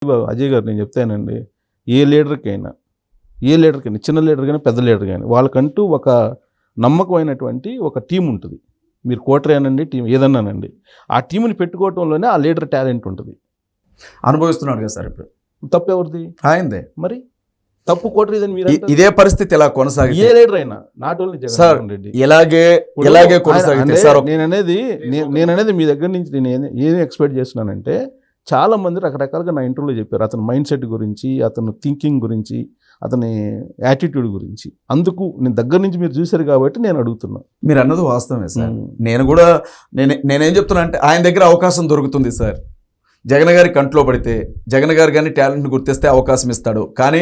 అజయ్ గారు నేను చెప్తానండి, ఏ లీడర్కైనా చిన్న లీడర్ కానీ పెద్ద లీడర్ కానీ వాళ్ళకంటూ ఒక నమ్మకమైనటువంటి ఒక టీం ఉంటుంది. మీరు కోటరీ అనండి, టీం ఏదన్నానండి, ఆ టీంని పెట్టుకోవటంలోనే ఆ లీడర్ టాలెంట్ ఉంటుంది. అనుభవిస్తున్నాడు కదా సార్ ఇప్పుడు. తప్పు ఎవరిది? ఆయనదే. మరి తప్పు కోటరీదని మీరు ఇదే పరిస్థితి ఇలా కొనసాగితే ఏ లీడర్ అయినా, నాట్ ఓన్లీ జగన్మోహన్ రెడ్డి, ఇలాగే కొనసాగితే సార్. నేననేది మీ దగ్గర నుంచి నేను ఏం ఎక్స్పెక్ట్ చేస్తున్నానంటే, చాలా మంది రకరకాలుగా నా ఇంటర్వ్యూలో చెప్పారు అతని మైండ్ సెట్ గురించి, అతను థింకింగ్ గురించి, అతని యాటిట్యూడ్ గురించి. అందుకు నేను దగ్గర నుంచి మీరు చూశారు కాబట్టి నేను అడుగుతున్నా. మీరు అన్నది వాస్తవమే సార్. నేనేం చెప్తున్నా అంటే, ఆయన దగ్గర అవకాశం దొరుకుతుంది సార్. జగన్ గారి కంట్లో పడితే జగన్ గారు కానీ టాలెంట్ని గుర్తిస్తే అవకాశం ఇస్తాడు. కానీ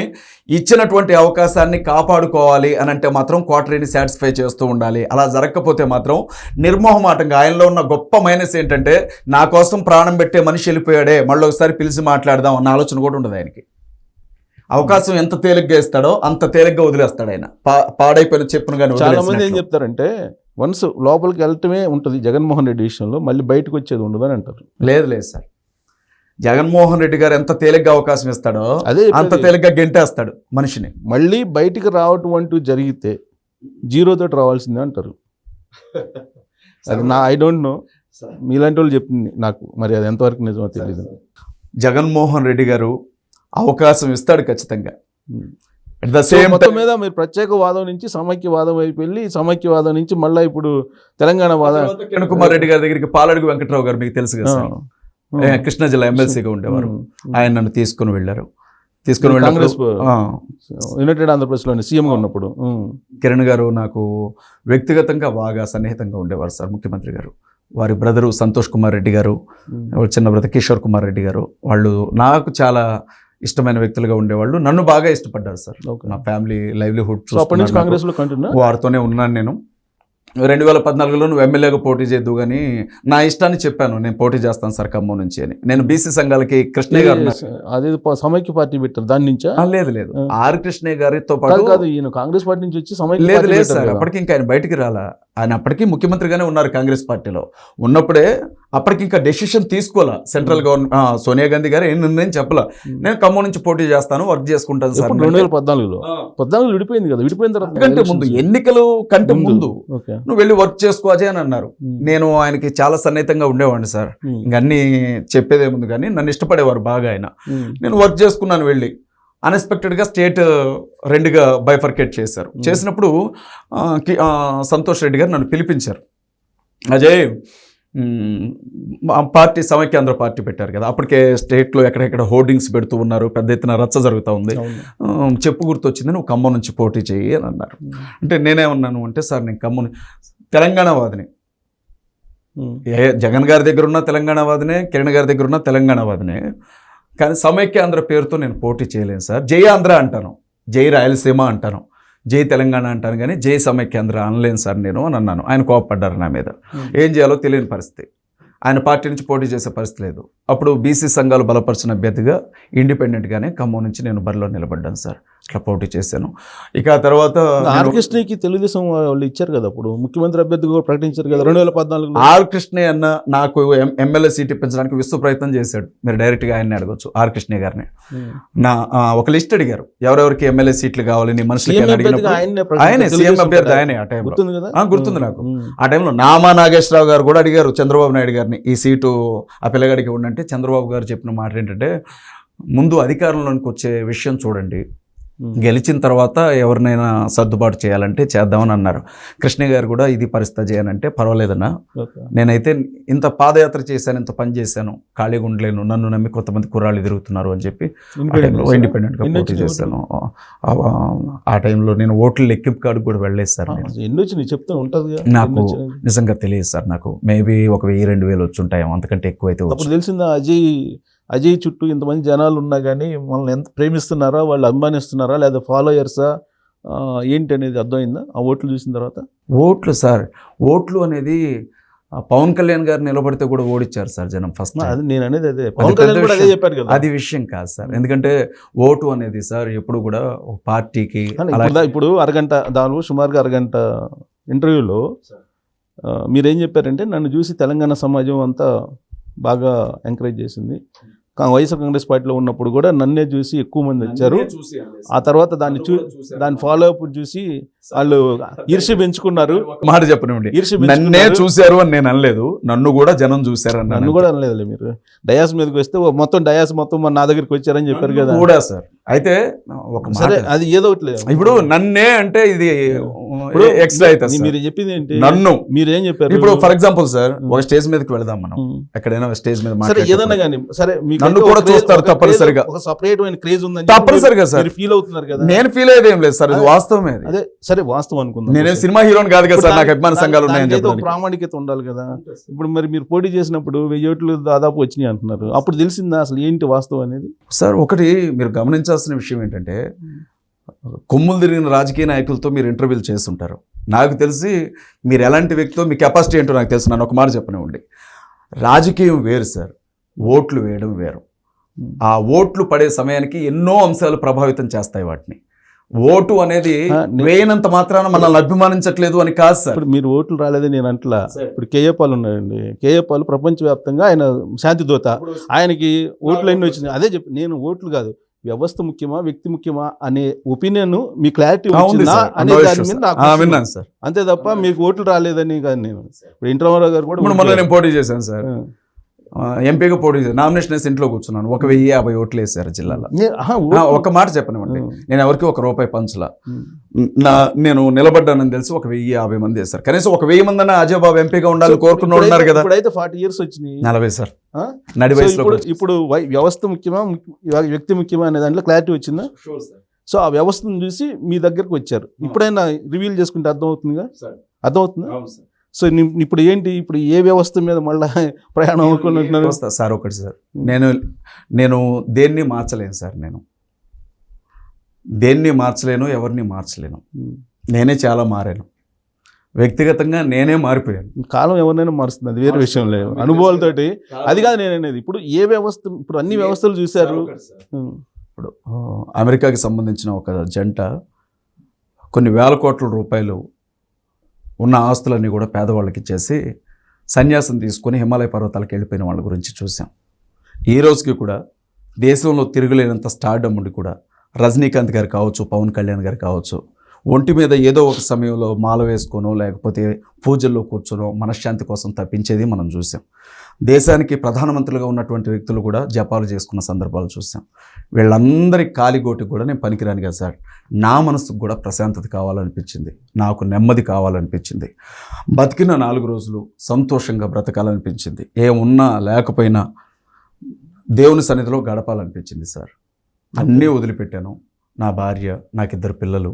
ఇచ్చినటువంటి అవకాశాన్ని కాపాడుకోవాలి అని అంటే మాత్రం కోటరీని సాటిస్ఫై చేస్తూ ఉండాలి. అలా జరగకపోతే మాత్రం నిర్మోహమాటంగా, ఆయనలో ఉన్న గొప్ప మైనస్ ఏంటంటే, నా కోసం ప్రాణం పెట్టే మనిషి వెళ్ళిపోయాడే, మళ్ళీ ఒకసారి పిలిచి మాట్లాడదాం అన్న ఆలోచన కూడా ఉండదు ఆయనకి. అవకాశం ఎంత తేలిగ్గా ఇస్తాడో అంత తేలిగ్గా వదిలేస్తాడు ఆయన. పాడైపోయిన చెప్పును కానీ. చాలా మంది ఏం చెప్తారంటే, వన్స్ లోపలికి వెళ్ళటమే ఉంటుంది జగన్మోహన్ రెడ్డి విషయంలో, మళ్ళీ బయటకు వచ్చేది ఉండదు అని అంటారు. లేదు సార్, జగన్మోహన్ రెడ్డి గారు ఎంత తేలిగ్గా అవకాశం ఇస్తాడో అంత తేలిగ్గా గెంటేస్తాడు మనిషిని. మళ్ళీ బయటికి రావటం అంటూ జరిగితే జీరోతో రావాల్సిందే అంటారు. అది ఐ డోంట్ నో, మీలాంటి వాళ్ళు చెప్పింది నాకు, మరి అది ఎంతవరకు నిజమో తెలియదు. జగన్మోహన్ రెడ్డి గారు అవకాశం ఇస్తాడు ఖచ్చితంగా. మొత్తం మీద మీరు ప్రత్యేకవాదం నుంచి సమైక్యవాదం వైపు వెళ్ళి, సమైక్యవాదం నుంచి మళ్ళీ ఇప్పుడు తెలంగాణ వాదం. కిరణ్ కుమార్ రెడ్డి గారి దగ్గరికి పాలడుగు వెంకట్రావు గారు మీకు తెలుసు కదా, కృష్ణా జిల్లా ఎమ్మెల్సీగా ఉండేవారు. ఆయన నన్ను తీసుకుని వెళ్ళారు. కాంగ్రెస్ యునైటెడ్ ఆంధ్రప్రదేశ్లోని సీఎంగా ఉన్నప్పుడు కిరణ్ గారు నాకు వ్యక్తిగతంగా బాగా సన్నిహితంగా ఉండేవారు సార్. ముఖ్యమంత్రి గారు, వారి బ్రదరు సంతోష్ కుమార్ రెడ్డి గారు, చిన్న బ్రదర్ కిషోర్ కుమార్ రెడ్డి గారు, వాళ్ళు నాకు చాలా ఇష్టమైన వ్యక్తులుగా ఉండేవాళ్ళు. నన్ను బాగా ఇష్టపడ్డారు సార్. నా ఫ్యామిలీ లైవ్లీహుడ్ వారితోనే ఉన్నాను నేను. 2014లో నువ్వు ఎమ్మెల్యేగా పోటీ చేద్దు కానీ నా ఇష్టాన్ని చెప్పాను, నేను పోటీ చేస్తాను సార్ ఖమ్మం నుంచి అని. నేను బీసీ సంఘాలకి కృష్ణయ్య గారు, అదే సమైక్య పార్టీ పెట్టారు, దాని నుంచి లేదు ఆర్ కృష్ణయ్య గారితో పాటు కాదు, ఈయన కాంగ్రెస్ పార్టీ నుంచి వచ్చి సమైక్య లేదు సార్. అప్పటికి ఇంకా ఆయన బయటికి రాలా. ఆయన అప్పటికీ ముఖ్యమంత్రిగానే ఉన్నారు కాంగ్రెస్ పార్టీలో ఉన్నప్పుడే. అప్పటికి ఇంకా డెసిషన్ తీసుకోవాలా సెంట్రల్ గవర్నమెంట్, సోనియా గాంధీ గారు ఏం నిర్ణయం చెప్పాల. నేను ఖమ్మం నుంచి పోటీ చేస్తాను, వర్క్ చేసుకుంటాను సార్. 2014 విడిపోయింది కదా, విడిపోయిన తర్వాత కంటే ముందు, ఎన్నికలు కంటే ముందు నువ్వు వెళ్ళి వర్క్ చేసుకో అజయ్ అని అన్నారు. నేను ఆయనకి చాలా సన్నిహితంగా ఉండేవాడిని సార్. ఇంక అన్ని చెప్పేదేముంది కానీ నన్ను ఇష్టపడేవారు బాగా ఆయన. నేను వర్క్ చేసుకున్నాను వెళ్ళి. అన్ఎక్స్పెక్టెడ్గా స్టేట్ రెండుగా బైఫర్కేట్ చేశారు. చేసినప్పుడు సంతోష్ రెడ్డి గారు నన్ను పిలిపించారు. అజయ్, పార్టీ సమైక్యాంధ్ర పార్టీ పెట్టారు కదా, అప్పటికే స్టేట్లో ఎక్కడెక్కడ హోర్డింగ్స్ పెడుతూ ఉన్నారు, పెద్ద ఎత్తున రచ్చ జరుగుతూ ఉంది, చెప్పు గుర్తొచ్చింది, నువ్వు ఖమ్మం నుంచి పోటీ చేయి అని అన్నారు. అంటే నేనేమన్నాను అంటే, సార్ నేను ఖమ్మం తెలంగాణ వాదిని, జగన్ గారి దగ్గర ఉన్న తెలంగాణ వాదినే, కిరణ్ గారి దగ్గర ఉన్న తెలంగాణ వాదినే, కానీ సమైక్యాంధ్ర పేరుతో నేను పోటీ చేయలేను సార్. జై ఆంధ్ర అంటాను, జై రాయలసీమ అంటాను, జై తెలంగాణ అంటాను, కానీ జై సమైక్యాంధ్ర అనలేను సార్ నేను అని అన్నాను. ఆయన కోపడ్డారు నా మీద. ఏం చేయాలో తెలియని పరిస్థితి. ఆయన పార్టీ నుంచి పోటీ చేసే పరిస్థితి లేదు. అప్పుడు బీసీ సంఘాలు బలపరిచిన అభ్యర్థిగా ఇండిపెండెంట్గానే ఖమ్మం నుంచి నేను బరిలో నిలబడ్డాను సార్. అట్లా పోటీ చేశాను. ఇక ఆ తర్వాత ఆర్ కృష్ణయ్యకి తెలుగుదేశం వాళ్ళు ఇచ్చారు కదా, అప్పుడు ముఖ్యమంత్రి అభ్యర్థి కూడా ప్రకటించారు కదా 2014. ఆర్ కృష్ణయ్య అన్న నాకు ఎమ్మెల్యే సీట్ ఇప్పించడానికి విశ్వ ప్రయత్నం చేశాడు. మీరు డైరెక్ట్గా ఆయన్ని అడగొచ్చు, ఆర్ కృష్ణయ్య గారిని. నా ఒక లిస్ట్ అడిగారు, ఎవరెవరికి ఎమ్మెల్యే సీట్లు కావాలి నీ మనుషులకి అడిగినప్పుడు ఆయనే సీఎం అభ్యర్థి, ఆయనే. ఆ టైంలో గుర్తుంది నాకు. ఆ టైంలో నామా నాగేశ్వరరావు గారు కూడా అడిగారు చంద్రబాబు నాయుడు గారిని, ఈ సీటు ఆ పిల్లగాడికి ఉండంటే చంద్రబాబు గారు చెప్పిన మాట ఏంటంటే, ముందు అధికారంలోకి వచ్చే విషయం చూడండి, గెలిచిన తర్వాత ఎవరినైనా సర్దుబాటు చేయాలంటే చేద్దామని అన్నారు. కృష్ణయ్య గారు కూడా ఇది పరిస్థితి చేయాలంటే పర్వాలేదన్నా, నేనైతే ఇంత పాదయాత్ర చేశాను, ఇంత పని చేశాను, ఖాళీగా ఉండలేను, నన్ను నమ్మి కొంతమంది కుర్రాళ్ళు తిరుగుతున్నారు అని చెప్పి ఇండిపెండెంట్గా పోటీ చేశాను. ఆ టైంలో నేను ఓట్ల లెక్కింపు కాడికి కూడా వెళ్ళలేదు సార్. నాకు నిజంగా తెలియదు సార్. నాకు మేబీ 1000-2000 వచ్చి ఉంటాయేమో, అంతకంటే ఎక్కువైతే తెలిసిందా. అజయ్ చుట్టూ ఇంతమంది జనాలు ఉన్నా కానీ మనల్ని ఎంత ప్రేమిస్తున్నారా, వాళ్ళు అభిమానిస్తున్నారా, లేదా ఫాలోయర్సా ఏంటి అనేది అర్థమైందా ఆ ఓట్లు చూసిన తర్వాత? ఓట్లు సార్, ఓట్లు అనేది పవన్ కళ్యాణ్ గారు నిలబడితే కూడా ఓడిచ్చారు సార్ జనం ఫస్ట్. అది నేను అనేది అదే, పవన్ కళ్యాణ్ కూడా అదే చెప్పారు కదా. అది విషయం కాదు సార్, ఎందుకంటే ఓటు అనేది సార్ ఎప్పుడు కూడా ఒక పార్టీకి. ఇప్పుడు అరగంట, దానిలో సుమారుగా అరగంట ఇంటర్వ్యూలో మీరేం చెప్పారంటే, నన్ను చూసి తెలంగాణ సమాజం అంతా బాగా ఎంకరేజ్ చేసింది, వైఎస్ఆర్ కాంగ్రెస్ పార్టీలో ఉన్నప్పుడు కూడా నన్నే చూసి ఎక్కువ మంది వచ్చారు. ఆ తర్వాత దాన్ని ఫాలో అప్ చూసి వాళ్ళు ఈర్ష్య పెంచుకున్నారు. మాట చెప్పనివ్వండి, ఈర్ష్య నన్నే చూశారు అని నేను అనలేదు, నన్ను కూడా జనం చూశారు అని నన్ను కూడా అనలేదులే. మీరు డయాస్ మీదకి వస్తే మొత్తం డయాస్ మొత్తం నా దగ్గరికి వచ్చారని చెప్పారు కదా కూడా సార్. అయితే ఒక సరే, అది ఏదో ఒకటి ఇప్పుడు నన్నే అంటే ఇది ఎక్స్ట్రా అవుతుంది. మీరు చెప్పింది ఏంటి? నన్ను మీరేం చెప్పారు? ఇప్పుడు ఫర్ ఎగ్జాంపుల్ సార్, ఒక స్టేజ్ మీదకి వెళ్దాం మనం, ఎక్కడైనా స్టేజ్ మీద సరే ఏదన్నా కానీ సరే, మీకు నన్ను కూడా చూస్తారు తప్పనిసరిగా. ఒక సెపరేట్ అయిన క్రేజ్ ఉందని తప్పనిసరిగా సార్ ఫీల్ అవుతున్నారు కదా. నేను ఫీల్ అయ్యేది ఏం లేదు సార్, ఇది వాస్తవమే. అదే సరే, వాస్తవం అనుకుందాం. నేనే సినిమా హీరోని కాదు కదా సార్, నాకు అభిమాన సంఘాలు ఉన్నాయని చెప్పి ప్రామాణికత ఉండాలి కదా. ఇప్పుడు మరి మీరు పోటీ చేసినప్పుడు 1000 ఓట్లు దాదాపు వచ్చినాయి అంటున్నారు. అప్పుడు తెలిసిందా అసలు ఏంటి వాస్తవం అనేది? సార్ ఒకటి మీరు గమనించాల్సిన విషయం ఏంటంటే, కొమ్ములు తిరిగిన రాజకీయ నాయకులతో మీరు ఇంటర్వ్యూలు చేస్తుంటారు. నాకు తెలిసి మీరు ఎలాంటి వ్యక్తితో, మీ కెపాసిటీ ఏంటో నాకు తెలుసు. నన్ను ఒక మాట చెప్పనివ్వండి. రాజకీయం వేరు సార్, ఓట్లు వేయడం వేరు. ఆ ఓట్లు పడే సమయానికి ఎన్నో అంశాలు ప్రభావితం చేస్తాయి వాటిని. ఓటు అనేది వేయనంత మాత్రాన మనల్ని అభిమానించట్లేదు అని కాదు సార్. ఇప్పుడు మీరు ఓట్లు రాలేదని నేను అంటలా. ఇప్పుడు కేఏ పాల్ ఉన్నాడండి. కేఏ పాల్ ప్రపంచవ్యాప్తంగా ఆయన శాంతి దూత. ఆయనకి ఓట్లు ఎన్ని వచ్చినాయి? అదే చెప్పి నేను ఓట్లు కాదు, వ్యవస్థ ముఖ్యమా వ్యక్తి ముఖ్యమా అనే ఒపీనియన్ మీ క్లారిటీ వచ్చిందా అనే దాని మీద నాకు విన్నాను సార్. అంతే తప్ప మీకు ఓట్లు రాలేదని కాదు. నేను ఇప్పుడు ఇంటర్వ్యూ గారు కూడా మొన్న నేను పోటీ చేశాను సార్, ఎంపీగా పోటీ చేశాను. నామినేషన్ వేసి ఇంట్లో కూర్చున్నాను. 1050 ఓట్లు వేసారు జిల్లాలో. ఒక మాట చెప్పనివ్వండి, నేను ఎవరికి ₹1 పంచలా. నేను నిలబడ్డానని తెలిసి 1050 మంది వేశారు. కనీసం 1000 మంది అన్న అజయ్ బాబు ఎంపీగా ఉండాలి కోరుకున్న ఉన్నారు కదా. ఇప్పుడైతే 40 years వచ్చినాయి. 40 సార్ నడి వయసులో. ఇప్పుడు వ్యవస్థ ముఖ్యమా వ్యక్తి ముఖ్యమా అనే దాంట్లో క్లారిటీ వచ్చిందా? సో ఆ వ్యవస్థను చూసి మీ దగ్గరకు వచ్చారు. ఇప్పుడైనా రివీల్ చేసుకుంటే అర్థమవుతుందిగా, అర్థమవుతుందా? సో ఇప్పుడు ఏంటి, ఇప్పుడు ఏ వ్యవస్థ మీద మళ్ళీ ప్రయాణం అనుకుంటున్నారు సార్? ఒకటి సార్, నేను దేన్ని మార్చలేను సార్. నేను దేన్ని మార్చలేను, ఎవరిని మార్చలేను. నేనే చాలా మారాను వ్యక్తిగతంగా, నేనే మారిపోయాను. కాలం ఎవరినైనా మారుస్తుంది, అది వేరే విషయం లేదు. అనుభవాలతోటి అది కాదు నేను అనేది. ఇప్పుడు ఏ వ్యవస్థ, ఇప్పుడు అన్ని వ్యవస్థలు చూశారు. ఇప్పుడు అమెరికాకి సంబంధించిన ఒక జంట కొన్ని వేల కోట్ల రూపాయలు ఉన్న ఆస్తులన్నీ కూడా పేదవాళ్ళకి ఇచ్చేసి సన్యాసం తీసుకొని హిమాలయ పర్వతాలకు వెళ్ళిపోయిన వాళ్ళ గురించి చూసాం. ఈ రోజుకి కూడా దేశంలో తిరగలేనంత స్టార్డమ్ ఉండి కూడా రజనీకాంత్ గారు కావచ్చు, పవన్ కళ్యాణ్ గారు కావచ్చు, ఒంటి మీద ఏదో ఒక సమయంలో మాల వేసుకోనో లేకపోతే పూజల్లో కూర్చొనో మనశ్శాంతి కోసం తప్పించేది మనం చూసాం. దేశానికి ప్రధానమంత్రులుగా ఉన్నటువంటి వ్యక్తులు కూడా జపాలు చేసుకున్న సందర్భాలు చూసాం. వీళ్ళందరి కాలిగోటికి కూడా నేను పనికిరాను కదా సార్. నా మనసుకు కూడా ప్రశాంతత కావాలనిపించింది, నాకు నెమ్మది కావాలనిపించింది, బతికిన 4 రోజులు సంతోషంగా బ్రతకాలనిపించింది, ఏమున్నా లేకపోయినా దేవుని సన్నిధిలో గడపాలనిపించింది సార్. అన్నీ వదిలిపెట్టాను. నా భార్య, నాకు 2 పిల్లలు,